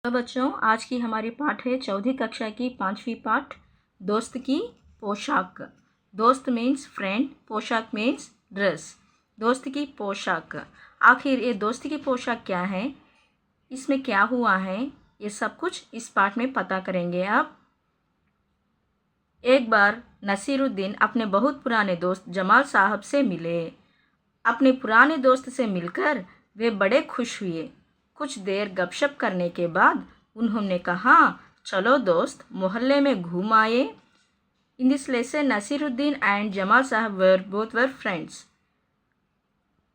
तो बच्चों, आज की हमारी पाठ है चौथी कक्षा की 5वीं पाठ, दोस्त की पोशाक। दोस्त मीन्स फ्रेंड, पोशाक मीन्स ड्रेस। दोस्त की पोशाक, आखिर ये दोस्त की पोशाक क्या है, इसमें क्या हुआ है, ये सब कुछ इस पाठ में पता करेंगे। अब एक बार नसीरुद्दीन अपने बहुत पुराने दोस्त जमाल साहब से मिले। अपने पुराने दोस्त से मिलकर वे बड़े खुश हुए। कुछ देर गपशप करने के बाद उन्होंने कहा, चलो दोस्त, मोहल्ले में घूम आए। In this lesson Nasiruddin and Jamal Sahab both were friends.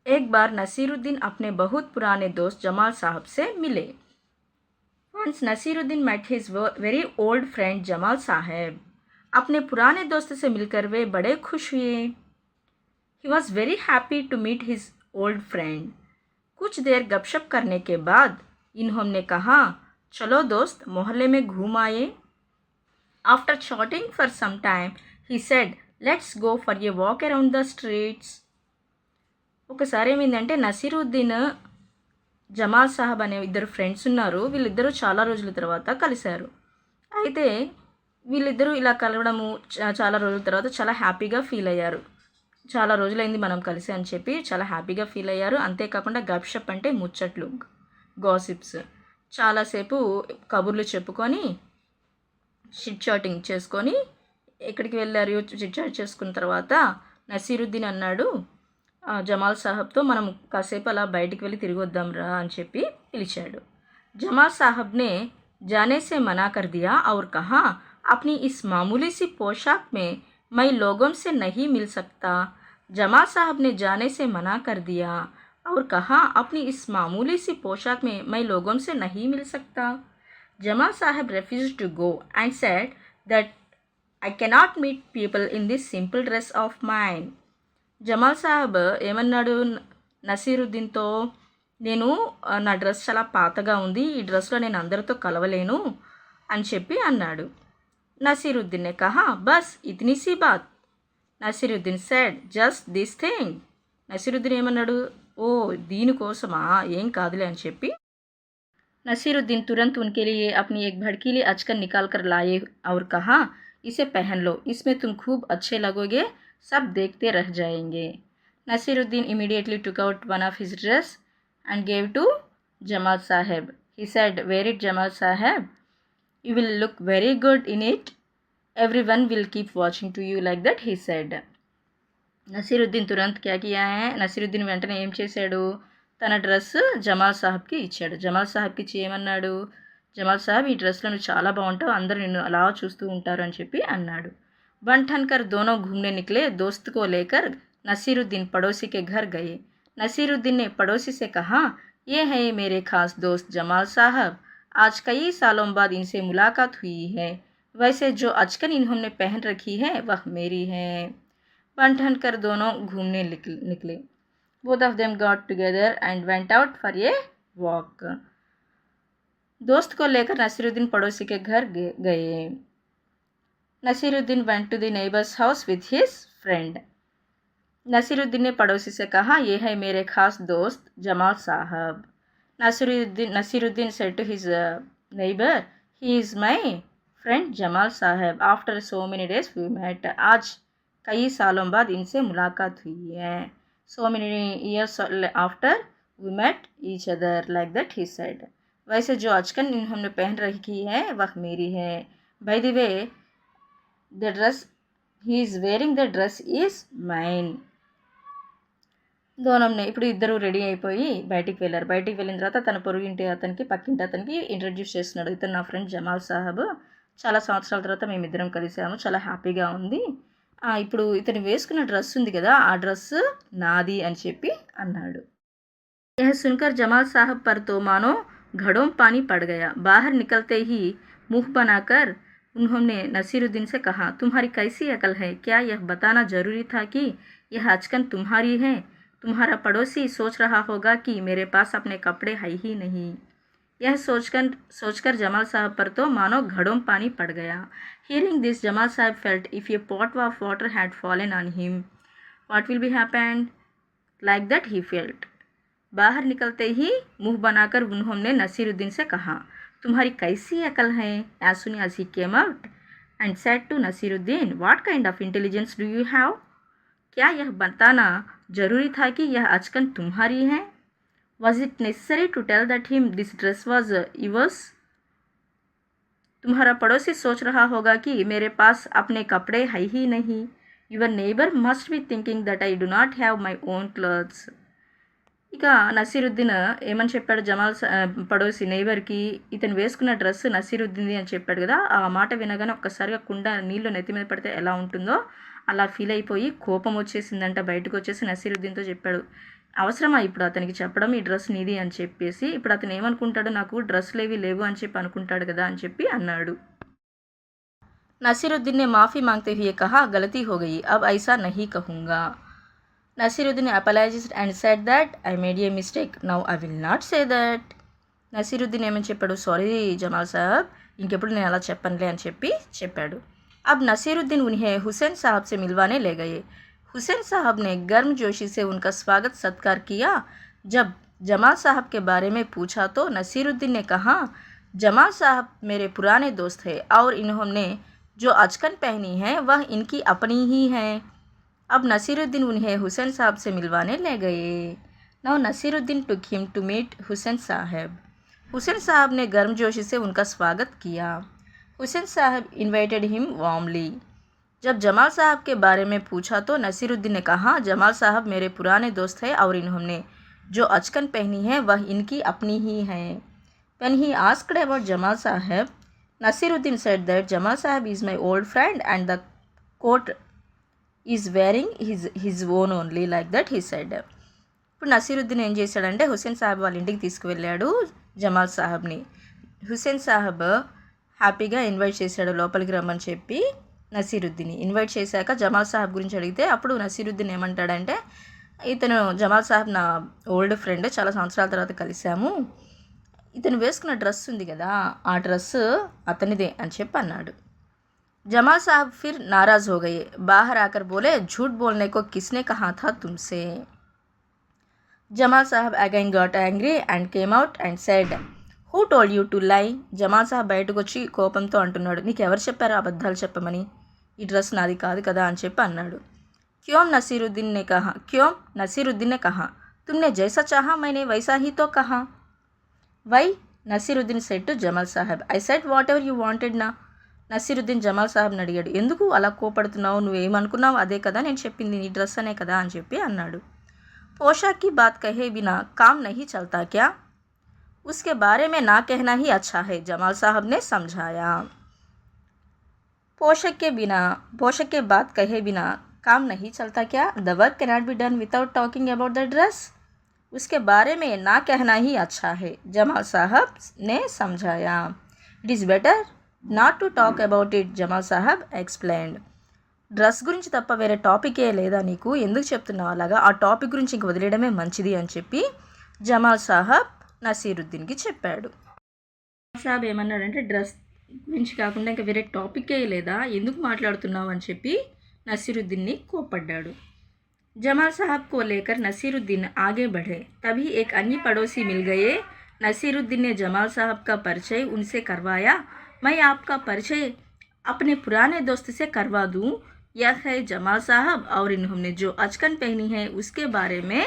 एक बार नसीरुद्दीन अपने बहुत पुराने दोस्त जमाल साहब से मिले। Once Nasiruddin met his very old friend Jamal Sahab. अपने पुराने दोस्त से मिलकर वे बड़े खुश हुए। He was very happy to meet his old friend. कुछ देर गपशप करने के बाद इन्होंने कहा, चलो दोस्त, मोहल्ले में घूम आए। After chatting for some time he said, let's go for a walk around the streets. ఒకసారి ఏమైందంటే నసీరుద్దీన్, జమాల్ సాహబ్ అనే ఇద్దరు ఫ్రెండ్స్ ఉన్నారు. వీళ్ళిద్దరూ చాలా రోజుల తర్వాత కలిశారు. అయితే వీళ్ళిద్దరూ ఇలా కలవడము చాలా రోజుల తర్వాత చాలా హ్యాపీగా ఫీల్ అయ్యారు. చాలా రోజులైంది మనం కలిసి అని చెప్పి చాలా హ్యాపీగా ఫీల్ అయ్యారు. అంతేకాకుండా గప్షప్ అంటే ముచ్చట్లు, గాసిప్స్, చాలాసేపు కబుర్లు చెప్పుకొని చిట్ చాటింగ్ చేసుకొని ఎక్కడికి వెళ్ళారు. చిట్ చాట్ చేసుకున్న తర్వాత నసీరుద్దీన్ అన్నాడు జమాల్ సాహబ్తో, మనం కాసేపు అలా బయటికి వెళ్ళి తిరిగి వద్దాం రా అని చెప్పి పిలిచాడు. జమాల్ సాహబ్నే जाने से मना कर दिया और कहा, अपनी इस मामूली सी पोशाक में मैं लोगों से नहीं मिल सकता. जमाल साहब ने जाने से मना कर दिया और कहा, अपनी इस मामूली सी पोशाक में मैं लोगों से नहीं मिल सकता. Jamal Sahib refused to go and said that I cannot meet people in this simple dress of mine. Jamal sahab ఏమన్నాడు నసీరుద్దీన్తో, నేను నా డ్రెస్ చాలా పాతగా ఉంది, ఈ డ్రెస్లో నేను అందరితో కలవలేను అని చెప్పి అన్నాడు. నసీరుద్దీన్నే కహా, బస్ ఇతనీ సీ బాత్. Nasiruddin said, just this thing. Nasiruddin ఏమన్నాడు, ఓ దీనికోసమా, ఏం కాదులే అని చెప్పి नसीरुद्दीन तुरंत उनके लिए अपनी एक भड़कीली अचकन निकाल कर लाए और कहा, इसे पहन लो, इसमें तुम खूब अच्छे लगोगे, सब देखते रह जाएंगे. Naseeruddin immediately took out one of his dress and gave to Jamal Sahib. He said, wear it Jamal Sahib, you will look very good in it, everyone will keep watching to you, like that he said. Nasiruddin తురంత్ క్యా Kia high, Nasiruddin వెంటనే ఏం చేశాడు, తన dress Jamal సాహబ్కి ఇచ్చాడు. జమాల్ సాహబ్కి ఇచ్చి ఏమన్నాడు, జమాల్ సాహబ్, ఈ డ్రెస్లో నువ్వు చాలా బాగుంటావు, అందరూ నిన్ను అలా చూస్తూ ఉంటారు అని చెప్పి అన్నాడు. बन ठनकर दोनों घूमने निकले. दोस्त को लेकर नसीरुद्दीन पड़ोसी के घर गए. नसीरुद्दीन ने पड़ोसी से कहा, ये है मेरे खास दोस्त जमाल साहब, आज कई सालों बाद इनसे मुलाकात हुई है, वैसे जो अचकन इन्होंने पहन रखी है वह मेरी है. बन ठनकर दोनों घूमने निकले. Both of them got together and went out for a walk. दोस्त को लेकर नसीरुद्दीन पड़ोसी के घर गए. Naseeruddin went to the neighbor's house with his friend. Naseeruddin ने पड़ोसी से कहा, ये है मेरे खास दोस्त जमाल साहब. Naseeruddin said to his neighbor, he is my friend Jamal साहब, after so many days we met. आज कई सालों बाद इनसे मुलाकात हुई है. So many years after we met each other, like that he said. वैसे जो अचकन इन्होंने पहन रखी है वह मेरी है. By the way, the dress he is wearing, the dress is mine. దోనంనే ఇప్పుడు ఇద్దరు రెడీ అయిపోయి బయటికి వెళ్ళారు. బయటికి వెళ్ళిన తర్వాత తన పొరుగింటి అతనికి, పక్కింటి అతనికి ఇంట్రడ్యూస్ చేస్తున్నాడు. ఇతను నా ఫ్రెండ్ జమాల్ సాహబ్, చాలా సంవత్సరాల తర్వాత మేమిద్దరం కలిసాము, చాలా హ్యాపీగా ఉంది, ఇప్పుడు ఇతను వేసుకున్న డ్రెస్ ఉంది కదా, ఆ డ్రెస్ నాది అని చెప్పి అన్నాడు. यह सुनकर जमाल साहब पर तो मानो घड़ों पानी पड़ गया. बाहर निकलते ही मुंह बनाकर उन्होंने नसीरुद्दीन से कहा, तुम्हारी कैसी अकल है, क्या यह बताना ज़रूरी था कि यह अचकन तुम्हारी है. तुम्हारा पड़ोसी सोच रहा होगा कि मेरे पास अपने कपड़े है ही नहीं. यह सोचकर जमाल साहब पर तो मानो घड़ों पानी पड़ गया. Hearing this, Jamal Sahib felt if a pot of water had fallen on him, what will be happened? Like that he felt. बाहर निकलते ही मुंह बनाकर उन्होंने नसीरुद्दीन से कहा, तुम्हारी कैसी अकल है? As soon as he came out and said to Nasiruddin, what kind of intelligence do you have? क्या यह बताना जरूरी था कि यह अचकन तुम्हारी है? Was it necessary to tell that him this dress was yours? तुम्हारा पड़ोसी सोच रहा होगा कि मेरे पास अपने कपड़े है ही नहीं. Your neighbor must be thinking that I do not have my own clothes. ఇక నసీరుద్దీన్ ఏమని చెప్పాడు పడోసి నైబర్కి, ఇతను వేసుకున్న డ్రెస్ నసీరుద్దీన్ది అని చెప్పాడు కదా. ఆ మాట వినగానే ఒక్కసారిగా కుండ నీళ్లు నెత్తి మీద పడితే ఎలా ఉంటుందో అలా ఫీల్ అయిపోయి కోపం వచ్చేసిందంట. బయటకు వచ్చేసి నసీరుద్దీన్తో చెప్పాడు, అవసరమా ఇప్పుడు అతనికి చెప్పడం ఈ డ్రెస్ నీది అని చెప్పేసి. ఇప్పుడు అతను ఏమనుకుంటాడు, నాకు డ్రెస్సులు ఏవి లేవు అని చెప్పి అనుకుంటాడు కదా అని చెప్పి అన్నాడు. నసీరుద్దీన్ ने माफ़ी मांगते हुए कहा, गलती हो गई, अब ऐसा नहीं कहूँगा. Nasiruddin apologized and said that I made a mistake. Now I will not say that. Nasiruddin ఏమని చెప్పాడు, సారీ జమాల్ సాహబ్, ఇంకెప్పుడు నేను అలా చెప్పనులే అని చెప్పాడు. अब नसीरुद्दीन उन्हें हुसैन साहब से मिलवाने ले गए. हुसैन साहब ने गर्मजोशी से उनका स्वागत सत्कार किया. जब जमाल साहब के बारे में पूछा तो नसीरुद्दीन ने कहा, जमाल साहब मेरे पुराने दोस्त हैं और इन्होंने जो अचकन पहनी है वह इनकी अपनी ही है. अब नसीरुद्दीन उन्हें हुसैन साहब से मिलवाने ले गए. Now Nasiruddin took him to meet Hussain Sahab. Hussain साहब ने गर्मजोशी से उनका स्वागत किया. हुसैन साहब इन्वाइटेड हिम वार्मली. जब जमाल साहब के बारे में पूछा तो नसीरुद्दीन ने कहा, जमाल साहब मेरे पुराने दोस्त हैं और इन्होंने जो अचकन पहनी है वह इनकी अपनी ही है. When he asked about Jamal Sahab, Nasiruddin said that Jamal Sahab is my old friend and the coat is wearing his own only, like that he said. ఇప్పుడు నసీరుద్దీన్ ఏం చేశాడంటే హుసేన్ సాహబ్ వాళ్ళ ఇంటికి తీసుకువెళ్ళాడు జమాల్ సాహబ్ని. హుసేన్ సాహబ్ హ్యాపీగా ఇన్వైట్ చేశాడు లోపలికి రమ్మని చెప్పి నసీరుద్దీన్ని. ఇన్వైట్ చేశాక జమాల్ సాహబ్ గురించి అడిగితే అప్పుడు నసీరుద్దీన్ ఏమంటాడంటే, ఇతను జమాల్ సాహబ్ నా ఓల్డ్ ఫ్రెండ్, చాలా సంవత్సరాల తర్వాత కలిసాము, ఇతను వేసుకున్న డ్రెస్ ఉంది కదా ఆ డ్రెస్ అతనిదే అని చెప్పి అన్నాడు. जमाल साहब फिर नाराज़ हो गए. बाहर आकर बोले, झूठ बोलने को किसने कहा था तुमसे? Jamal Sahab again got angry and came out and said, who told you to lie? Jamal Sahab బయటకు వచ్చి కోపంతో అంటున్నాడు, నీకు ఎవరు చెప్పారు అబద్ధాలు చెప్పమని, ఈ డ్రెస్ నాది కాదు కదా అని చెప్పి అన్నాడు. क्यों? नसीरुद्दीन ने कहा, तुमने जैसा चाहा मैंने वैसा ही तो कहा. Why? Nasiruddin said to Jamal Sahab, I said whatever you wanted na. Nasiruddin Jamal సాహబ్ని అడిగాడు, ఎందుకు అలా కోపడుతున్నావు, నువ్వేమనుకున్నావు అదే కదా నేను చెప్పింది, నీ డ్రెస్ అనే కదా అని చెప్పి అన్నాడు. పోషాక్ కి బాత్ కహే బినా కామ్ నహీ చల్తా క్యా? उसके बारे में ना कहना ही अच्छा है, जमाल साहब ने समझाया. पोशाक के बात कहे बिना काम नहीं चलता क्या? The work cannot be done without talking about the dress. उसके बारे में ना कहना ही अच्छा है, जमाल साहब ने समझाया. It is better not to talk about it, Jamal sahab explained. Dress గురించి తప్ప వేరే టాపికే లేదా నీకు, ఎందుకు చెప్తున్నావు అలాగా, ఆ టాపిక్ గురించి ఇంక వదిలేయడమే మంచిది అని చెప్పి జమాల్ సాహబ్ నసీరుద్దీన్కి చెప్పాడు. సాహబ్ ఏమన్నాడంటే, డ్రెస్ గురించి కాకుండా ఇంకా వేరే టాపికే లేదా, ఎందుకు మాట్లాడుతున్నావు అని చెప్పి నసీరుద్దీన్ని కోప్పడ్డాడు. जमाल साहब को लेकर नसीरुद्दीन आगे बढ़े. तभी एक अन्य पड़ोसी मिल गए. नसीरुद्दीन ने जमाल साहब का परिचय उनसे करवाया. मैं आपका परिचय अपने पुराने दोस्त से करवा दूं. यह है जमाल साहब और इन्होंने जो अचकन पहनी है उसके बारे में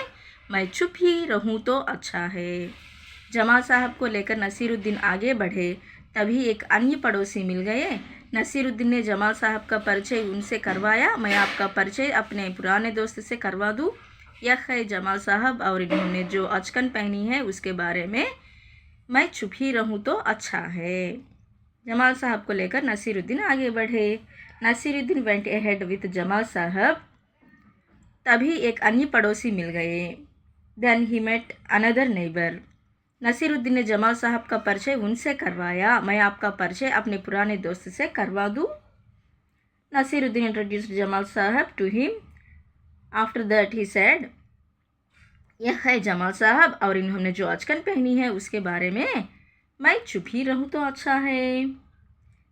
मैं चुप ही रहूं तो अच्छा है. जमाल साहब को लेकर नसीरुद्दीन आगे बढ़े. तभी एक अन्य पड़ोसी मिल गए. नसीरुद्दीन ने जमाल साहब का परिचय उनसे करवाया. मैं आपका परिचय अपने पुराने दोस्त से करवा दूं. यह है जमाल साहब और इन्होंने जो अचकन पहनी है उसके बारे में मैं चुप ही रहूं तो अच्छा है. जमाल साहब को लेकर नसीरुद्दीन आगे बढ़े. Nasiruddin went ahead with Jamal Sahab. तभी एक अन्य पड़ोसी मिल गए. Then he met another neighbour. Nasiruddin ने जमाल साहब का परिचय उनसे करवाया. मैं आपका परिचय अपने पुराने दोस्त से करवा दूं. Naseeruddin introduced Jamal Sahab to him. After that he said, यह है जमाल साहब और इन्होंने जो अचकन पहनी है उसके बारे में मैं चुप ही रहूं तो अच्छा है.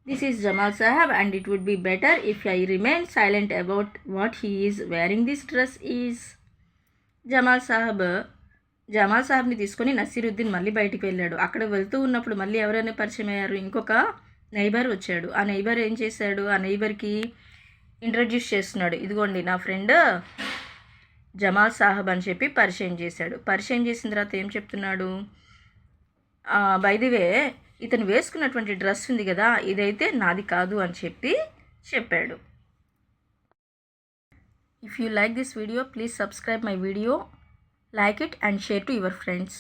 दिस इज जमाल साहब and it would be better if I remain silent about what he is wearing this dress is. Jamal साहब జమాల్ సాబ్ని తీసుకొని నసీరుద్దీన్ మళ్ళీ బయటికి వెళ్ళాడు. అక్కడ వెళ్తూ ఉన్నప్పుడు మళ్ళీ ఎవరైనా పరిచయం అయ్యారు, ఇంకొక నైబర్ వచ్చాడు. ఆ నైబర్ ఏం చేశాడు, ఆ నైబర్కి ఇంట్రడ్యూస్ చేస్తున్నాడు. ఇదిగోండి నా ఫ్రెండ్ జమాల్ సాహబ్ అని చెప్పి పరిచయం చేశాడు. పరిచయం చేసిన తర్వాత ఏం చెప్తున్నాడు, బై ది వే ఇతను వేసుకున్నటువంటి డ్రెస్ ఉంది కదా, ఇదైతే నాది కాదు అని చెప్పి చెప్పాడు. If you like this video, please subscribe my video, like it and share to your friends.